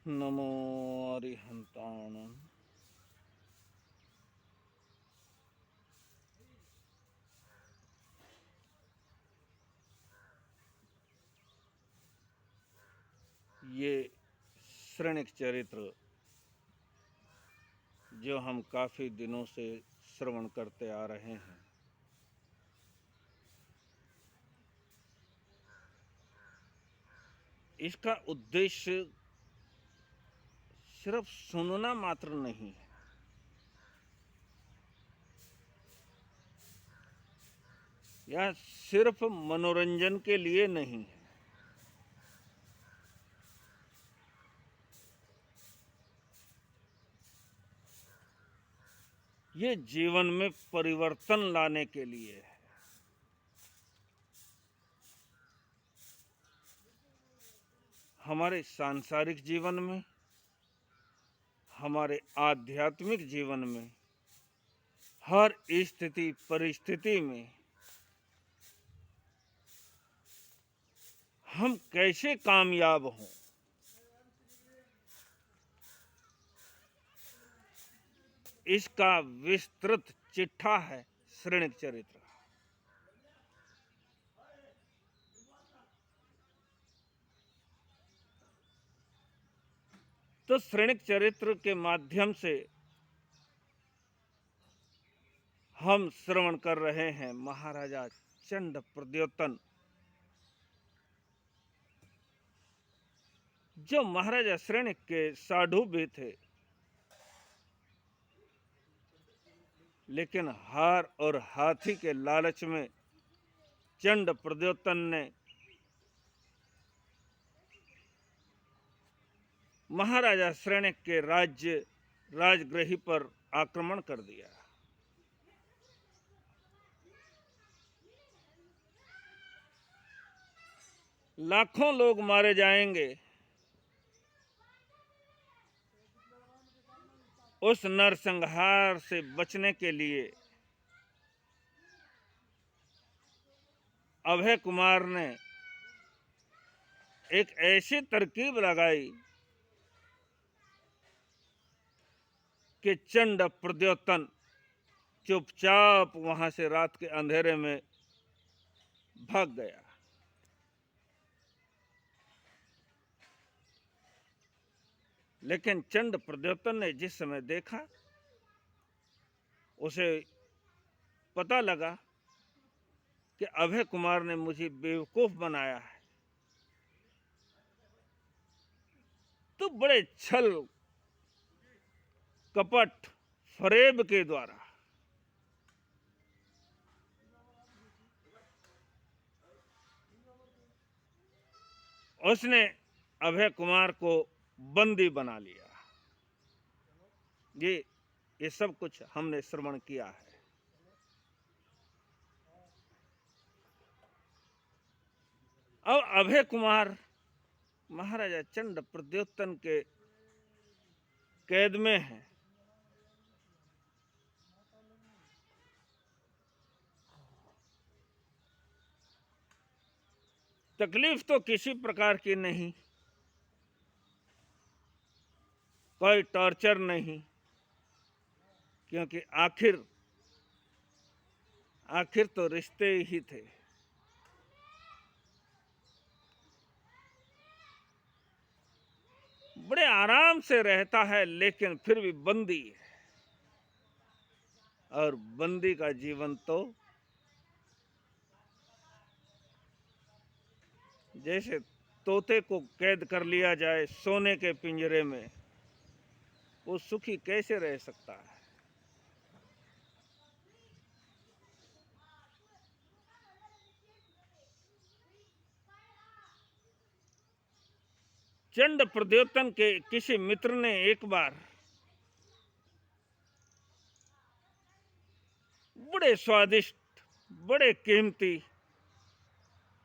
नमो अरिहंताणं। ये श्रेणिक चरित्र जो हम काफ़ी दिनों से श्रवण करते आ रहे हैं, इसका उद्देश्य सिर्फ सुनना मात्र नहीं है। यह सिर्फ मनोरंजन के लिए नहीं है। ये जीवन में परिवर्तन लाने के लिए है। हमारे सांसारिक जीवन में, हमारे आध्यात्मिक जीवन में, हर स्थिति परिस्थिति में हम कैसे कामयाब हों, इसका विस्तृत चिट्ठा है श्रेणिक चरित्र। तो श्रेणिक चरित्र के माध्यम से हम श्रवण कर रहे हैं महाराजा चंड प्रद्योतन, जो महाराजा श्रेणिक के साधु भी थे, लेकिन हार और हाथी के लालच में चंड प्रद्योतन ने महाराजा श्रेणिक के राजगृह पर आक्रमण कर दिया। लाखों लोग मारे जाएंगे, उस नरसंहार से बचने के लिए अभय कुमार ने एक ऐसी तरकीब लगाई कि चंड प्रद्योतन चुपचाप वहां से रात के अंधेरे में भाग गया। लेकिन चंड प्रद्योतन ने जिस समय देखा, उसे पता लगा कि अभय कुमार ने मुझे बेवकूफ बनाया है, तो बड़े छल कपट फरेब के द्वारा उसने अभय कुमार को बंदी बना लिया। ये सब कुछ हमने श्रवण किया है। अब अभय कुमार महाराजा चंड प्रद्योतन के कैद में है। तकलीफ तो किसी प्रकार की नहीं, कोई टॉर्चर नहीं, क्योंकि आखिर तो रिश्ते ही थे। बड़े आराम से रहता है, लेकिन फिर भी बंदी है, और बंदी का जीवन तो जैसे तोते को कैद कर लिया जाए सोने के पिंजरे में, वो सुखी कैसे रह सकता है। चंड प्रद्योतन के किसी मित्र ने एक बार बड़े स्वादिष्ट, बड़े कीमती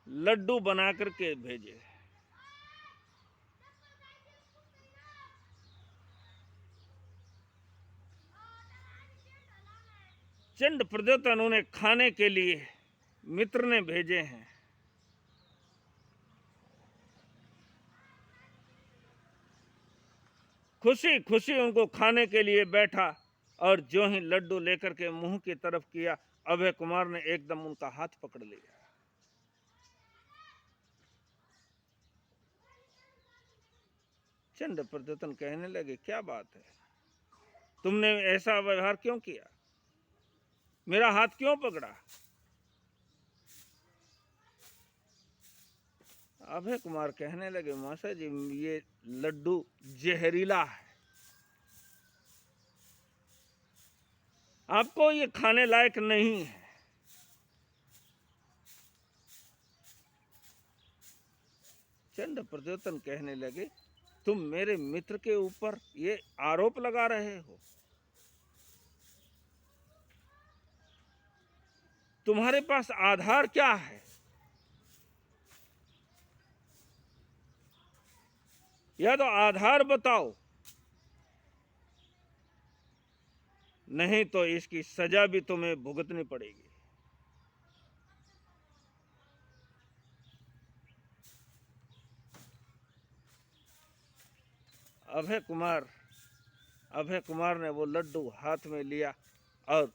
लड्डू बना करके भेजे। चंड प्रद्योतन उन्हें खाने के लिए मित्र ने भेजे हैं। खुशी खुशी उनको खाने के लिए बैठा और जो ही लड्डू लेकर के मुंह की तरफ किया, अभय कुमार ने एकदम उनका हाथ पकड़ लिया। चंड प्रद्योतन कहने लगे, क्या बात है, तुमने ऐसा व्यवहार क्यों किया, मेरा हाथ क्यों पकड़ा? अभय कुमार कहने लगे, मासा जी ये लड्डू जहरीला है, आपको ये खाने लायक नहीं है। चंड प्रद्योतन कहने लगे, तुम मेरे मित्र के ऊपर ये आरोप लगा रहे हो, तुम्हारे पास आधार क्या है? या तो आधार बताओ, नहीं तो इसकी सजा भी तुम्हें भुगतनी पड़ेगी। अभय कुमार ने वो लड्डू हाथ में लिया और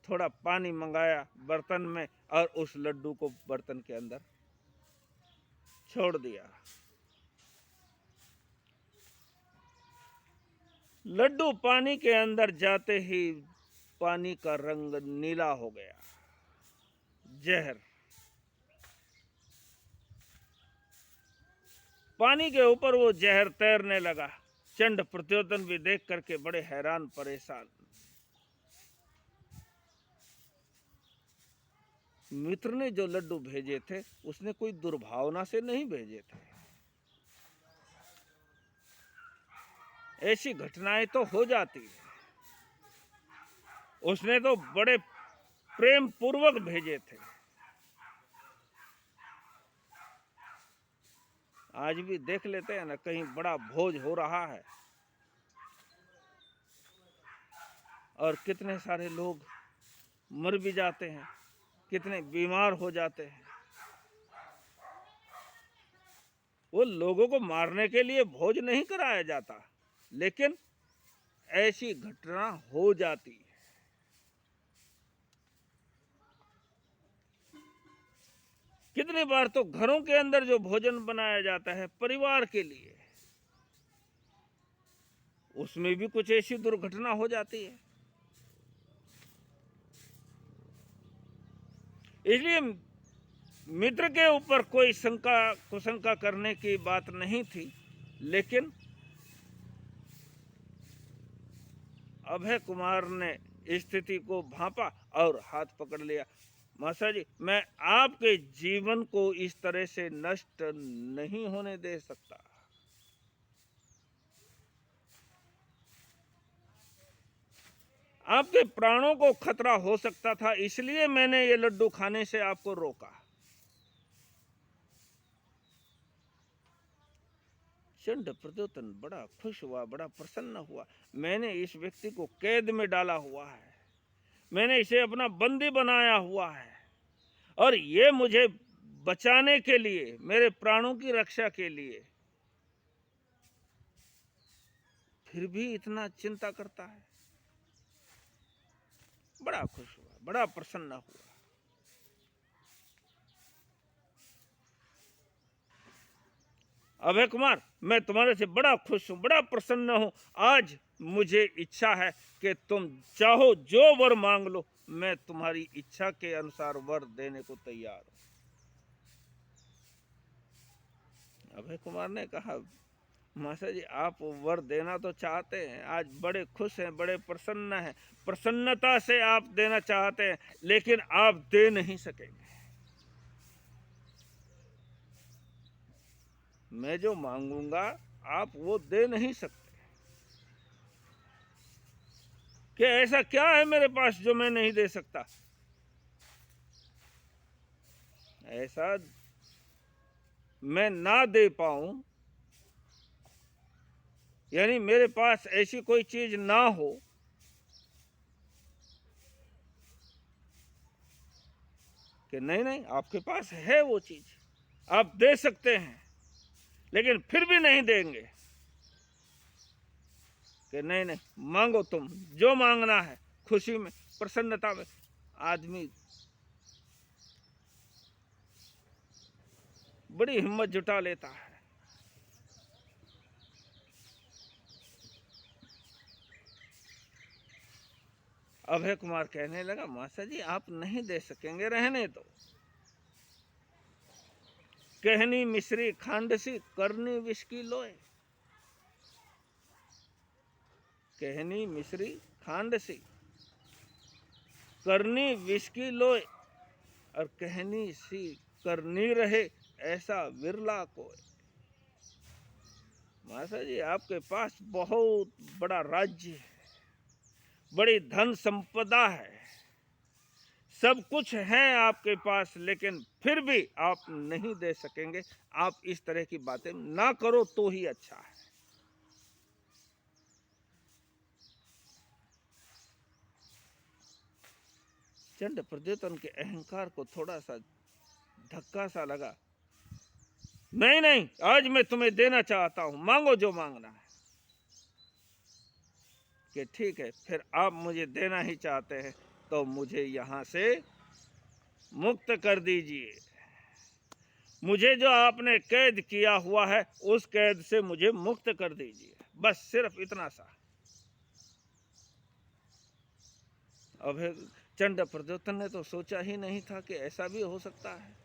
थोड़ा पानी मंगाया बर्तन में और उस लड्डू को बर्तन के अंदर छोड़ दिया। लड्डू पानी के अंदर जाते ही पानी का रंग नीला हो गया, जहर। पानी के ऊपर वो जहर तैरने लगा। चंड प्रद्योतन भी देख करके बड़े हैरान परेशान। मित्र ने जो लड्डू भेजे थे उसने कोई दुर्भावना से नहीं भेजे थे। ऐसी घटनाएं तो हो जाती है, उसने तो बड़े प्रेम पूर्वक भेजे थे। आज भी देख लेते हैं ना, कहीं बड़ा भोज हो रहा है और कितने सारे लोग मर भी जाते हैं, कितने बीमार हो जाते हैं। वो लोगों को मारने के लिए भोज नहीं कराया जाता, लेकिन ऐसी घटना हो जाती है। कितनी बार तो घरों के अंदर जो भोजन बनाया जाता है परिवार के लिए, उसमें भी कुछ ऐसी दुर्घटना हो जाती है। इसलिए मित्र के ऊपर कोई शंका कुशंका करने की बात नहीं थी, लेकिन अभय कुमार ने स्थिति को भांपा और हाथ पकड़ लिया। मास्टर जी, मैं आपके जीवन को इस तरह से नष्ट नहीं होने दे सकता। आपके प्राणों को खतरा हो सकता था, इसलिए मैंने ये लड्डू खाने से आपको रोका। चंड प्रद्योतन बड़ा खुश हुआ, बड़ा प्रसन्न हुआ। मैंने इस व्यक्ति को कैद में डाला हुआ है, मैंने इसे अपना बंदी बनाया हुआ है, और ये मुझे बचाने के लिए, मेरे प्राणों की रक्षा के लिए फिर भी इतना चिंता करता है। बड़ा खुश हुआ, बड़ा प्रसन्न हुआ। अभय कुमार, मैं तुम्हारे से बड़ा खुश हूं, बड़ा प्रसन्न हूं। आज मुझे इच्छा है कि तुम चाहो जो वर मांग लो, मैं तुम्हारी इच्छा के अनुसार वर देने को तैयार हूं। अभय कुमार ने कहा, मास्टर जी आप वर देना तो चाहते हैं, आज बड़े खुश हैं, बड़े प्रसन्न हैं, प्रसन्नता से आप देना चाहते हैं, लेकिन आप दे नहीं सकेंगे। मैं जो मांगूंगा आप वो दे नहीं सकते। कि ऐसा क्या है मेरे पास जो मैं नहीं दे सकता? ऐसा मैं ना दे पाऊं, यानी मेरे पास ऐसी कोई चीज ना हो कि नहीं नहीं आपके पास है वो चीज, आप दे सकते हैं, लेकिन फिर भी नहीं देंगे, कि नहीं नहीं, मांगो तुम जो मांगना है, खुशी में, प्रसन्नता में। आदमी बड़ी हिम्मत जुटा लेता है। अभय कुमार कहने लगा, मास्टर जी आप नहीं दे सकेंगे, रहने दो। कहनी मिश्री खांडसी करनी विष की लोए। कहनी मिश्री खांडसी करनी विष की लोए, और कहनी सी करनी रहे ऐसा विरला कोई। मास्टर जी आपके पास बहुत बड़ा राज्य है, बड़ी धन संपदा है, सब कुछ है आपके पास, लेकिन फिर भी आप नहीं दे सकेंगे। आप इस तरह की बातें ना करो तो ही अच्छा है। चंड प्रद्योतन के अहंकार को थोड़ा सा धक्का सा लगा। नहीं नहीं, आज मैं तुम्हें देना चाहता हूं, मांगो जो मांगना है। कि ठीक है, फिर आप मुझे देना ही चाहते हैं तो मुझे यहां से मुक्त कर दीजिए। मुझे जो आपने कैद किया हुआ है उस कैद से मुझे मुक्त कर दीजिए, बस सिर्फ इतना सा। अब चंड प्रद्योतन ने तो सोचा ही नहीं था कि ऐसा भी हो सकता है।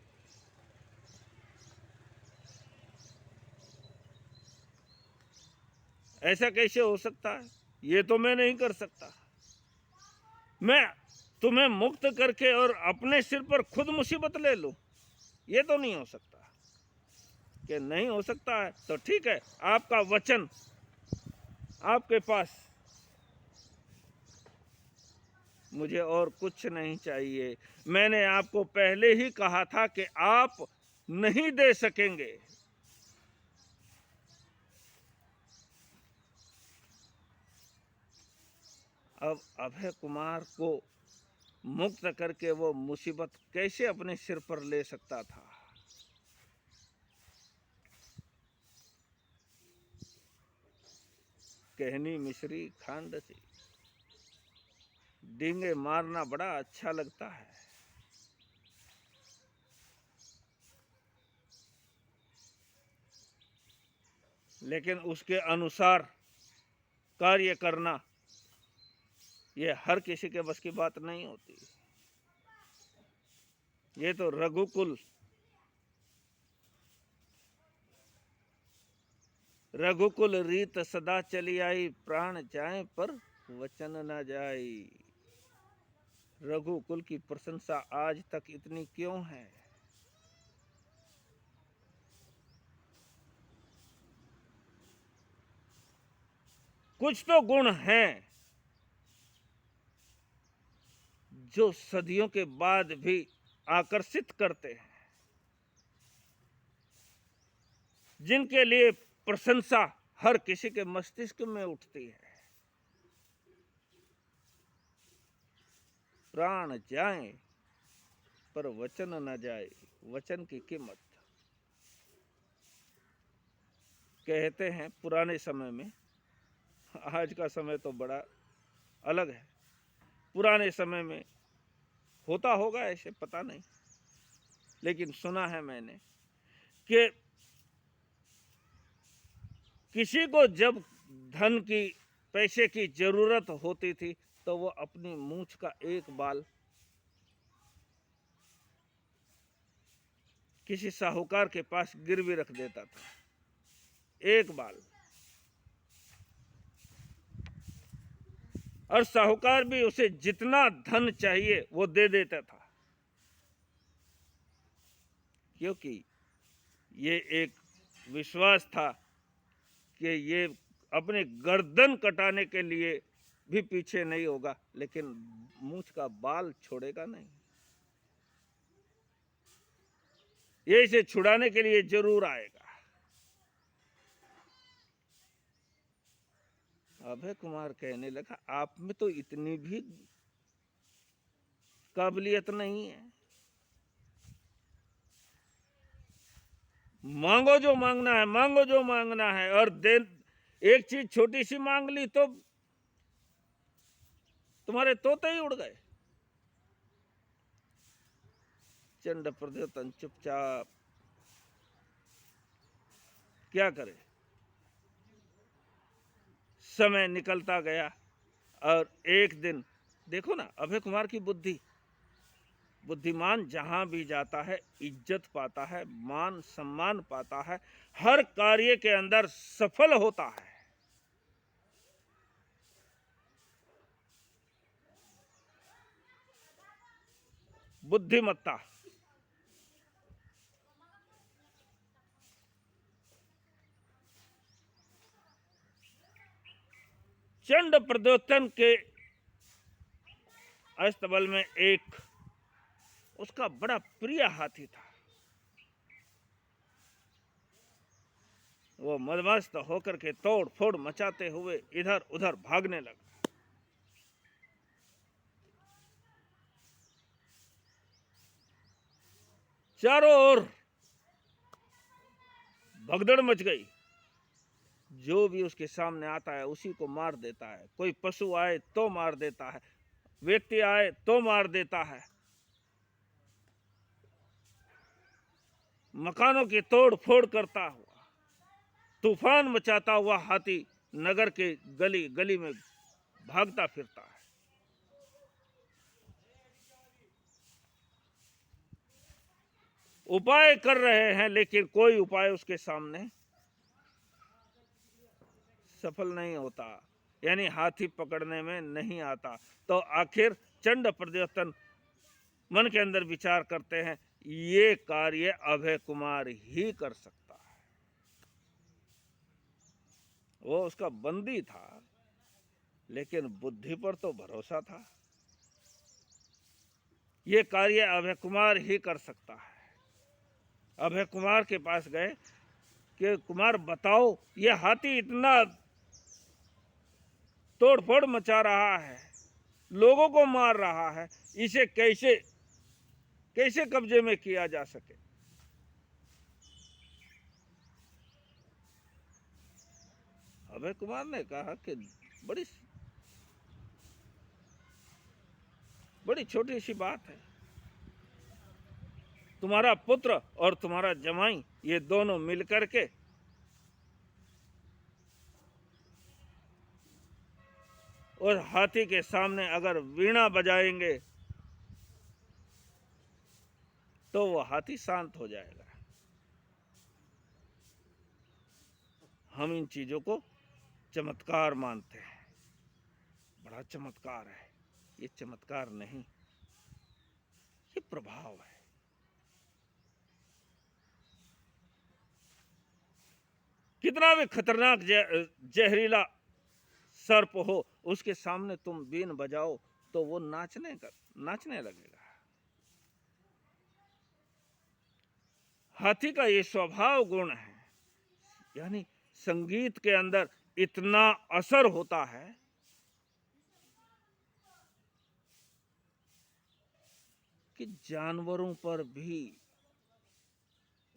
ऐसा कैसे हो सकता है, ये तो मैं नहीं कर सकता। मैं तुम्हें मुक्त करके और अपने सिर पर खुद मुसीबत ले लूं, ये तो नहीं हो सकता। कि नहीं हो सकता है तो ठीक है, आपका वचन आपके पास, मुझे और कुछ नहीं चाहिए। मैंने आपको पहले ही कहा था कि आप नहीं दे सकेंगे। अब अभय कुमार को मुक्त करके वो मुसीबत कैसे अपने सिर पर ले सकता था। कहनी मिश्री खांडसी, डींगे मारना बड़ा अच्छा लगता है, लेकिन उसके अनुसार कार्य करना ये हर किसी के बस की बात नहीं होती। ये तो रघुकुल रीत सदा चली आई, प्राण जाए पर वचन न जाई। रघुकुल की प्रशंसा आज तक इतनी क्यों है? कुछ तो गुण हैं जो सदियों के बाद भी आकर्षित करते हैं, जिनके लिए प्रशंसा हर किसी के मस्तिष्क में उठती है। प्राण जाए पर वचन न जाए, वचन की कीमत। कहते हैं पुराने समय में, आज का समय तो बड़ा अलग है, पुराने समय में होता होगा ऐसे पता नहीं, लेकिन सुना है मैंने कि किसी को जब धन की, पैसे की जरूरत होती थी तो वो अपनी मूंछ का एक बाल किसी साहूकार के पास गिरवी रख देता था, एक बाल, और साहूकार भी उसे जितना धन चाहिए वो दे देता था, क्योंकि ये एक विश्वास था कि ये अपने गर्दन कटाने के लिए भी पीछे नहीं होगा, लेकिन मूंछ का बाल छोड़ेगा नहीं, ये इसे छुड़ाने के लिए जरूर आएगा। अभय कुमार कहने लगा, आप में तो इतनी भी काबिलियत नहीं है, मांगो जो मांगना है, मांगो जो मांगना है, और एक चीज छोटी सी मांग ली तो तुम्हारे तोते ही उड़ गए। चंड प्रद्योतन चुपचाप क्या करे, समय निकलता गया और एक दिन देखो ना अभय कुमार की बुद्धि, बुद्धिमान जहां भी जाता है इज्जत पाता है, मान सम्मान पाता है, हर कार्य के अंदर सफल होता है। बुद्धिमत्ता। चंड प्रद्योतन के अस्तबल में एक उसका बड़ा प्रिय हाथी था। वो मदमस्त होकर के तोड़ फोड़ मचाते हुए इधर उधर भागने लगा। चारों ओर भगदड़ मच गई। जो भी उसके सामने आता है उसी को मार देता है। कोई पशु आए तो मार देता है, व्यक्ति आए तो मार देता है। मकानों की तोड़ फोड़ करता हुआ, तूफान मचाता हुआ हाथी नगर के गली गली में भागता फिरता है। उपाय कर रहे हैं लेकिन कोई उपाय उसके सामने सफल नहीं होता, यानी हाथी पकड़ने में नहीं आता। तो आखिर चंड प्रद्योतन मन के अंदर विचार करते हैं ये कार्य अभय कुमार ही कर सकता है। वो उसका बंदी था लेकिन बुद्धि पर तो भरोसा था। ये कार्य अभय कुमार ही कर सकता है। अभय कुमार के पास गए कि कुमार बताओ ये हाथी इतना तोड़फोड़ मचा रहा है, लोगों को मार रहा है, इसे कैसे कैसे कब्जे में किया जा सके। अभय कुमार ने कहा कि बड़ी बड़ी छोटी सी बात है, तुम्हारा पुत्र और तुम्हारा जमाई ये दोनों मिलकर के और हाथी के सामने अगर वीणा बजाएंगे तो वो हाथी शांत हो जाएगा। हम इन चीजों को चमत्कार मानते हैं, बड़ा चमत्कार है। ये चमत्कार नहीं, ये प्रभाव है। कितना भी खतरनाक जहरीला सर्प हो उसके सामने तुम बीन बजाओ तो वो नाचने लगेगा। हाथी का ये स्वभाव गुण है, यानी संगीत के अंदर इतना असर होता है कि जानवरों पर भी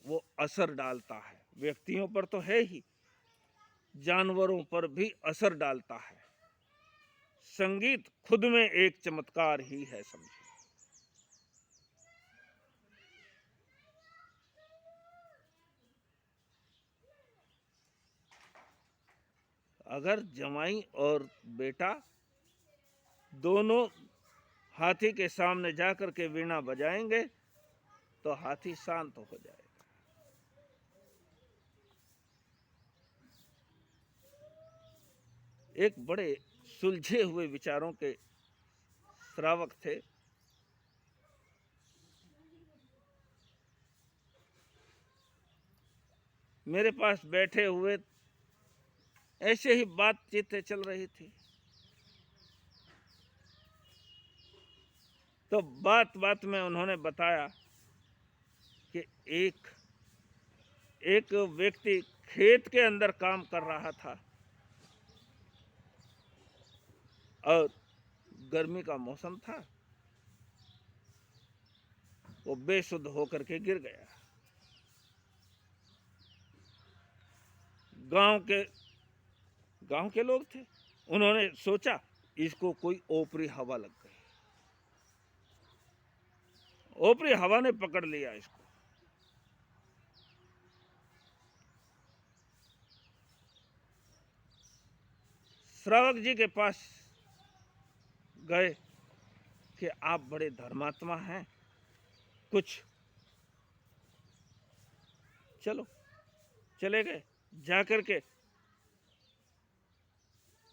वो असर डालता है। व्यक्तियों पर तो है ही, जानवरों पर भी असर डालता है। संगीत खुद में एक चमत्कार ही है, समझिए। अगर जमाई और बेटा दोनों हाथी के सामने जाकर के वीणा बजाएंगे तो हाथी शांत हो जाएगा। एक बड़े सुलझे हुए विचारों के श्रावक थे। मेरे पास बैठे हुए ऐसे ही बातचीत चल रही थी, तो बात बात में उन्होंने बताया कि एक व्यक्ति खेत के अंदर काम कर रहा था और गर्मी का मौसम था, वो बेसुध होकर के गिर गया। गांव के गांव के लोग थे, उन्होंने सोचा इसको कोई ओपरी हवा लग गई, ओपरी हवा ने पकड़ लिया इसको। श्रावक जी के पास गए कि आप बड़े धर्मात्मा हैं, कुछ चलो। चले गए, जाकर के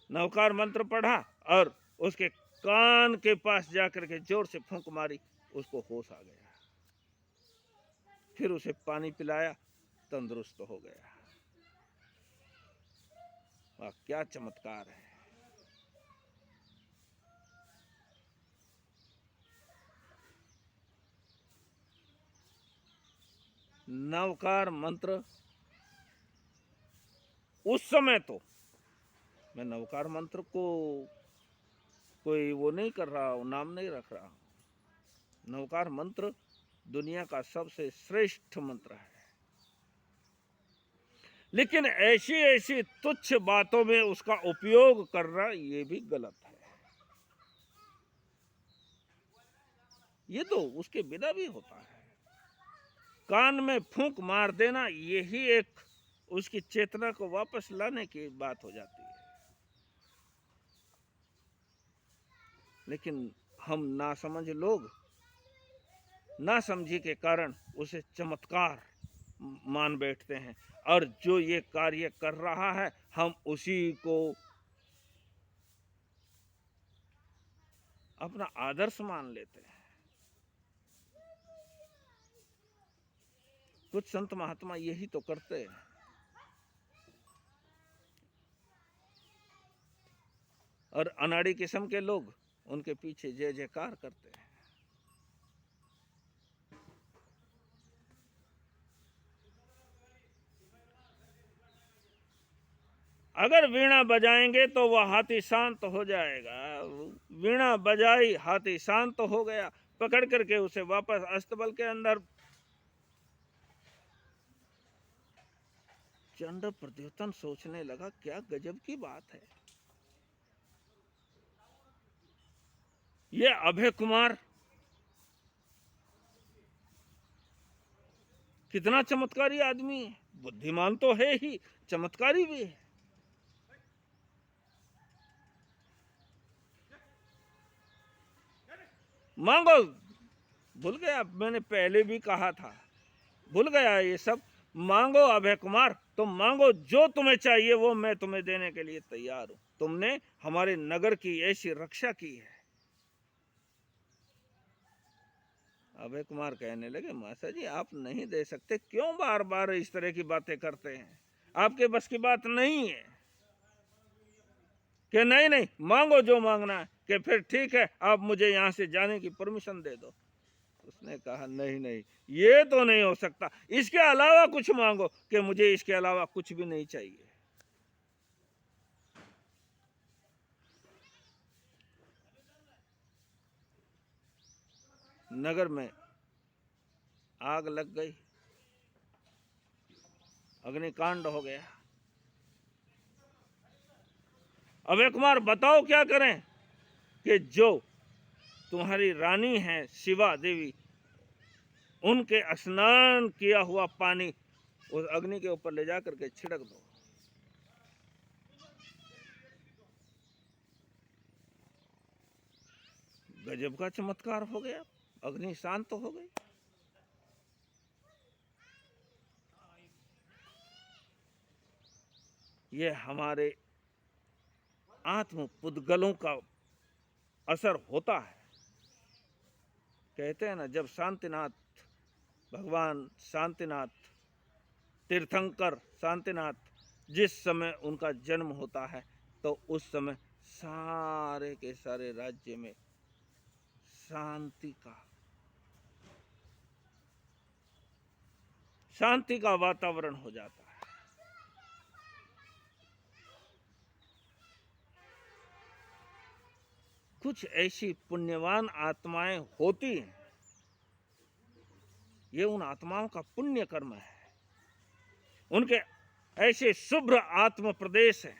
नवकार मंत्र पढ़ा और उसके कान के पास जाकर के जोर से फूंक मारी, उसको होश आ गया। फिर उसे पानी पिलाया, तंदुरुस्त हो गया। वाह, क्या चमत्कार है। नवकार मंत्र उस समय तो, मैं नवकार मंत्र को कोई वो नहीं कर रहा हूं, नाम नहीं रख रहा हूं। नवकार मंत्र दुनिया का सबसे श्रेष्ठ मंत्र है, लेकिन ऐसी ऐसी तुच्छ बातों में उसका उपयोग करना ये भी गलत है। ये तो उसके बिना भी होता है। कान में फूंक मार देना, यही एक उसकी चेतना को वापस लाने की बात हो जाती है। लेकिन हम नासमझ लोग नासमझी के कारण उसे चमत्कार मान बैठते हैं, और जो ये कार्य कर रहा है हम उसी को अपना आदर्श मान लेते हैं। कुछ संत महात्मा यही तो करते हैं। और अनाड़ी किस्म के लोग उनके पीछे जय जयकार करते हैं। अगर वीणा बजाएंगे तो वह हाथी शांत हो जाएगा। वीणा बजाई, हाथी शांत हो गया, पकड़ करके उसे वापस अस्तबल के अंदर। चंड प्रद्योतन सोचने लगा, क्या गजब की बात है। ये अभय कुमार कितना चमत्कारी आदमी है, बुद्धिमान तो है ही, चमत्कारी भी है। मांगो, भूल गया, मैंने पहले भी कहा था, भूल गया ये सब। मांगो अभय कुमार, तुम मांगो, जो तुम्हें चाहिए वो मैं तुम्हें देने के लिए तैयार हूं। तुमने हमारे नगर की ऐसी रक्षा की है। अभय कुमार कहने लगे, मास्टर जी आप नहीं दे सकते, क्यों बार बार इस तरह की बातें करते हैं, आपके बस की बात नहीं है। कि नहीं नहीं, मांगो जो मांगना है। कि फिर ठीक है, आप मुझे यहाँ से जाने की परमिशन दे दो। उसने कहा, नहीं नहीं, ये तो नहीं हो सकता, इसके अलावा कुछ मांगो। कि मुझे इसके अलावा कुछ भी नहीं चाहिए। नगर में आग लग गई, अग्निकांड हो गया। अभय कुमार बताओ क्या करें। कि जो तुम्हारी रानी है शिवा देवी, उनके स्नान किया हुआ पानी उस अग्नि के ऊपर ले जाकर के छिड़क दो। गजब का चमत्कार हो गया, अग्नि शांत हो गई। ये हमारे आत्म पुद्गलों का असर होता है। कहते हैं ना, जब शांतिनाथ, भगवान शांतिनाथ, तीर्थंकर शांतिनाथ, जिस समय उनका जन्म होता है तो उस समय सारे के सारे राज्य में शांति का वातावरण हो जाता है। कुछ ऐसी पुण्यवान आत्माएं होती हैं, ये उन आत्माओं का पुण्य कर्म है, उनके ऐसे शुभ्र आत्म प्रदेश है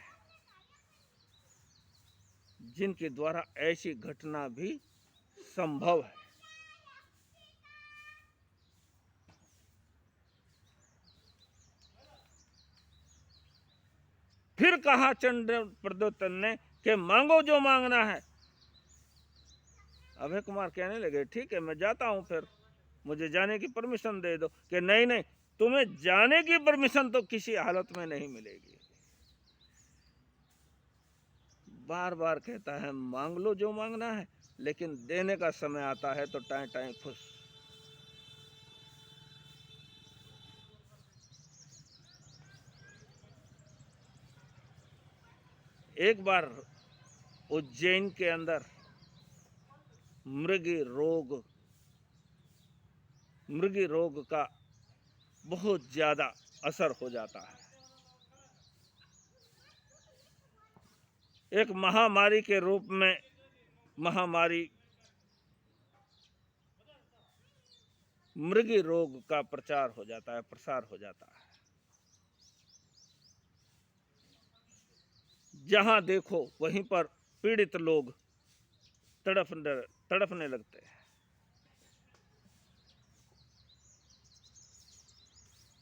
जिनके द्वारा ऐसी घटना भी संभव है। फिर कहा चंड प्रद्योतन ने कि मांगो जो मांगना है। अभय कुमार कहने लगे ठीक है मैं जाता हूं, फिर मुझे जाने की परमिशन दे दो। कि नहीं नहीं, तुम्हें जाने की परमिशन तो किसी हालत में नहीं मिलेगी। बार बार कहता है मांग लो जो मांगना है, लेकिन देने का समय आता है तो टाइम टाइम खुश। एक बार उज्जैन के अंदर मृगी रोग का बहुत ज्यादा असर हो जाता है। एक महामारी के रूप में मृगी रोग का प्रसार हो जाता है। जहां देखो वहीं पर पीड़ित लोग तड़पने लगते हैं।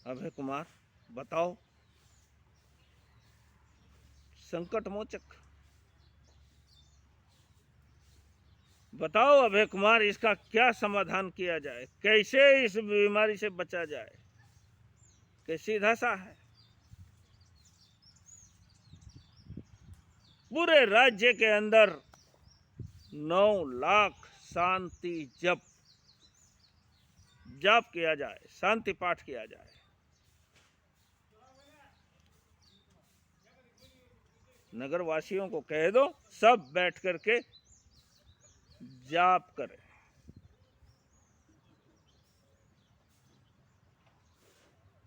अभय कुमार बताओ संकट मोचक, बताओ अभय कुमार इसका क्या समाधान किया जाए, कैसे इस बीमारी से बचा जाए। कि सीधा सा है, पूरे राज्य के अंदर 9 लाख शांति जाप किया जाए, शांति पाठ किया जाए। नगर वासियों को कह दो सब बैठ करके जाप करें।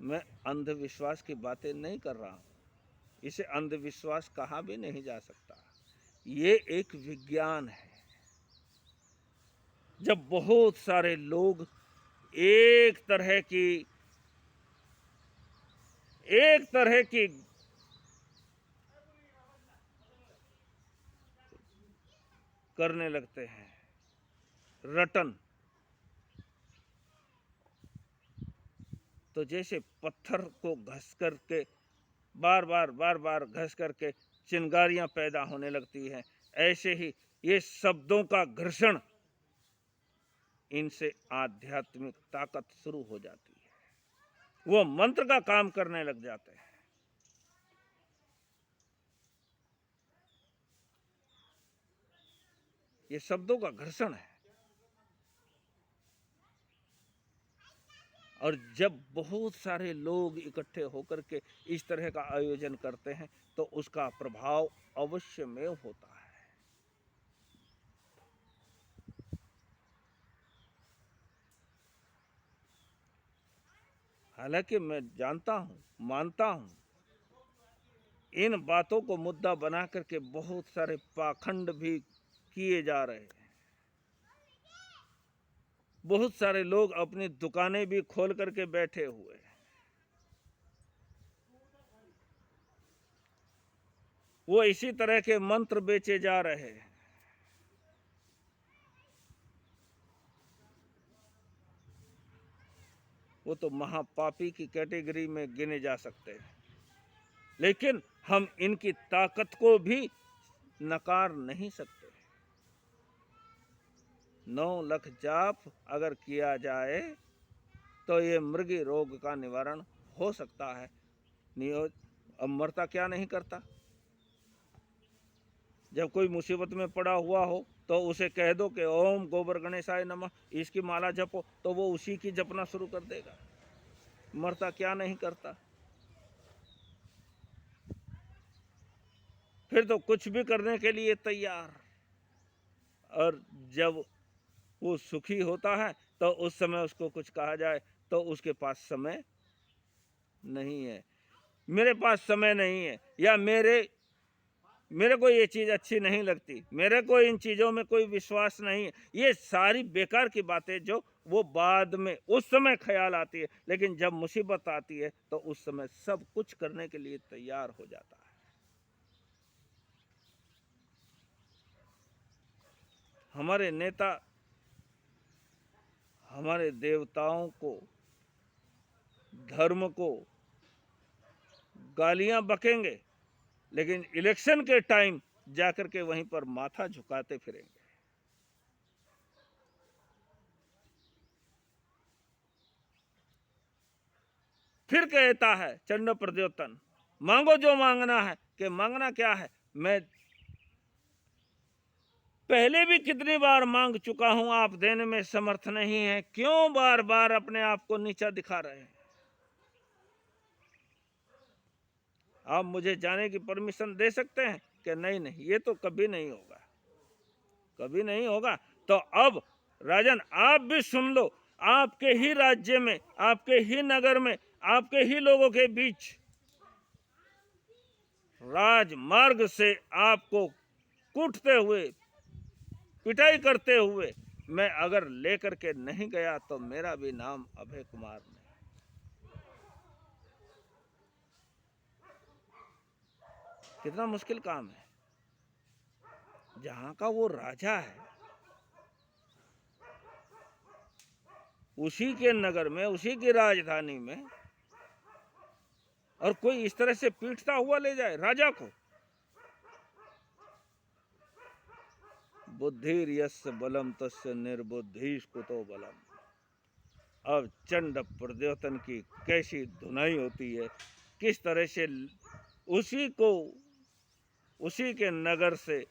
मैं अंधविश्वास की बातें नहीं कर रहा हूं, इसे अंधविश्वास कहा भी नहीं जा सकता। ये एक विज्ञान है। जब बहुत सारे लोग एक तरह की करने लगते हैं रटन, तो जैसे पत्थर को घस करके बार बार घस करके चिंगारियां पैदा होने लगती हैं, ऐसे ही ये शब्दों का घर्षण, इनसे आध्यात्मिक ताकत शुरू हो जाती है। वो मंत्र का काम करने लग जाते हैं। ये शब्दों का घर्षण है। और जब बहुत सारे लोग इकट्ठे होकर के इस तरह का आयोजन करते हैं तो उसका प्रभाव अवश्य में होता है। हालांकि मैं जानता हूं, मानता हूं, इन बातों को मुद्दा बना करके बहुत सारे पाखंड भी किए जा रहे हैं। बहुत सारे लोग अपनी दुकानें भी खोल करके बैठे हुए हैं। वो इसी तरह के मंत्र बेचे जा रहे हैं। वो तो महापापी की कैटेगरी में गिने जा सकते हैं, लेकिन हम इनकी ताकत को भी नकार नहीं सकते। 9 लाख जाप अगर किया जाए तो ये मृगी रोग का निवारण हो सकता है। अब मरता क्या नहीं करता। जब कोई मुसीबत में पड़ा हुआ हो तो उसे कह दो कि ओम गोबर गणेशाय नमः, इसकी माला जपो, तो वो उसी की जपना शुरू कर देगा। मरता क्या नहीं करता। फिर तो कुछ भी करने के लिए तैयार। और जब वो सुखी होता है तो उस समय उसको कुछ कहा जाए तो उसके पास समय नहीं है, मेरे पास समय नहीं है, या मेरे को ये चीज़ अच्छी नहीं लगती, मेरे को इन चीज़ों में कोई विश्वास नहीं है। ये सारी बेकार की बातें जो वो बाद में उस समय ख्याल आती है, लेकिन जब मुसीबत आती है तो उस समय सब कुछ करने के लिए तैयार हो जाता है। हमारे नेता हमारे देवताओं को, धर्म को गालियां बकेंगे, लेकिन इलेक्शन के टाइम जाकर के वहीं पर माथा झुकाते फिरेंगे। फिर कहता है चंड प्रद्योतन, मांगो जो मांगना है। कि मांगना क्या है? मैं पहले भी कितनी बार मांग चुका हूं, आप देने में समर्थ नहीं है। क्यों बार बार अपने आप को नीचा दिखा रहे हैं? आप मुझे जाने की परमिशन दे सकते हैं? कि नहीं नहीं, ये तो कभी नहीं होगा, कभी नहीं होगा। तो अब राजन आप भी सुन लो, आपके ही राज्य में, आपके ही नगर में, आपके ही लोगों के बीच राजमार्ग से आपको कूटते हुए, पिटाई करते हुए मैं अगर लेकर के नहीं गया तो मेरा भी नाम अभय कुमार नहीं। कितना मुश्किल काम है। जहां का वो राजा है, उसी के नगर में, उसी की राजधानी में, और कोई इस तरह से पीटता हुआ ले जाए राजा को। बुद्धिर यस्य बलम तस्य निर्बुद्धिष कुतो बलम। अब चंड प्रद्योतन की कैसी धुनाई होती है, किस तरह से उसी को, उसी के नगर से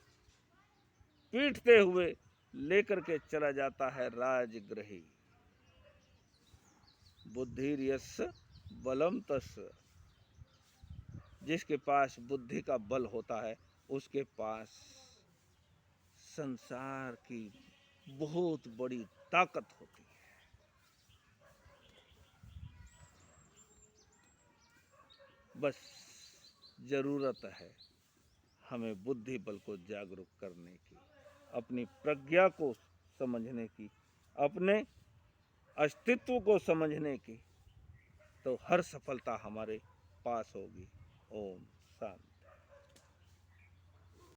पीटते हुए लेकर के चला जाता है राजगृही। बुद्धिर यस्य बलम तस्य। जिसके पास बुद्धि का बल होता है, उसके पास संसार की बहुत बड़ी ताकत होती है। बस जरूरत है हमें बुद्धि बल को जागरूक करने की, अपनी प्रज्ञा को समझने की, अपने अस्तित्व को समझने की, तो हर सफलता हमारे पास होगी। ओम शांति।